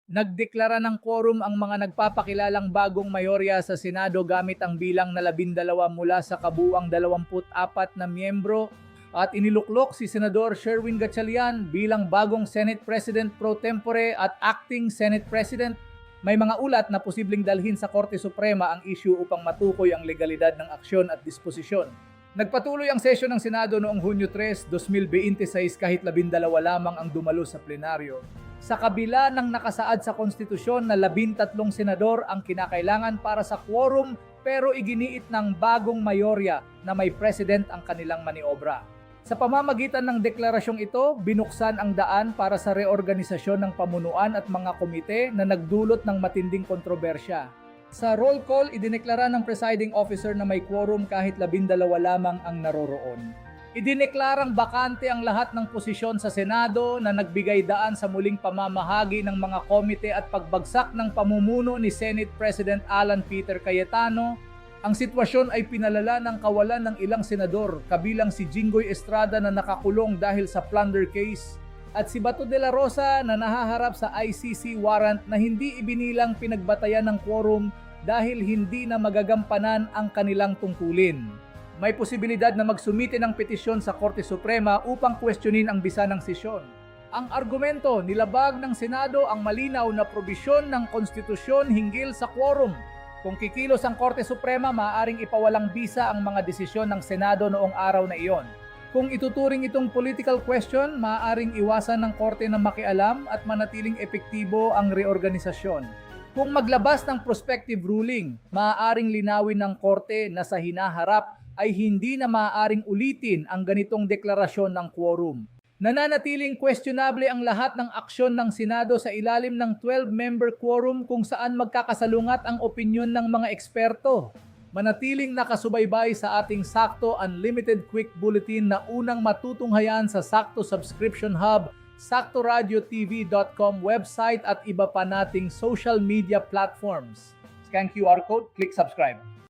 Nagdeklara ng quorum ang mga nagpapakilalang bagong mayorya sa Senado gamit ang bilang na 12 mula sa kabuuang 24 na miyembro at iniluklok si Senador Sherwin Gatchalian bilang bagong Senate President pro tempore at Acting Senate President. May mga ulat na posibleng dalhin sa Korte Suprema ang issue upang matukoy ang legalidad ng aksyon at disposisyon. Nagpatuloy ang sesyon ng Senado noong Hunyo 3, 2026 kahit 12 lamang ang dumalo sa plenaryo. Sa kabila ng nakasaad sa konstitusyon na 13 senador ang kinakailangan para sa quorum pero iginiit ng bagong mayorya na may president ang kanilang maniobra. Sa pamamagitan ng deklarasyong ito, binuksan ang daan para sa reorganisasyon ng pamunuan at mga komite na nagdulot ng matinding kontrobersya. Sa roll call, idineklara ng presiding officer na may quorum kahit 12 lamang ang naroroon. Idineklarang bakante ang lahat ng posisyon sa Senado na nagbigay daan sa muling pamamahagi ng mga komite at pagbagsak ng pamumuno ni Senate President Alan Peter Cayetano. Ang sitwasyon ay pinalala ng kawalan ng ilang senador, kabilang si Jinggoy Estrada na nakakulong dahil sa plunder case at si Bato de la Rosa na nahaharap sa ICC warrant na hindi ibinilang pinagbatayan ng quorum dahil hindi na magagampanan ang kanilang tungkulin. May posibilidad na magsumite ng petisyon sa Korte Suprema upang kwestiyonin ang bisa ng sesyon. Ang argumento, nilabag ng Senado ang malinaw na probisyon ng konstitusyon hinggil sa quorum. Kung kikilos ang Korte Suprema, maaaring ipawalang bisa ang mga desisyon ng Senado noong araw na iyon. Kung ituturing itong political question, maaaring iwasan ng Korte na makialam at manatiling epektibo ang reorganisasyon. Kung maglabas ng prospective ruling, maaaring linawin ng Korte na sa hinaharap ay hindi na maaaring ulitin ang ganitong deklarasyon ng quorum. Nananatiling questionable ang lahat ng aksyon ng Senado sa ilalim ng 12-member quorum kung saan magkakasalungat ang opinyon ng mga eksperto. Manatiling nakasubaybay sa ating Sakto Unlimited Quick Bulletin na unang matutunghayan sa Sakto Subscription Hub, saktoradiotv.com website at iba pa nating social media platforms. Scan QR code, click subscribe.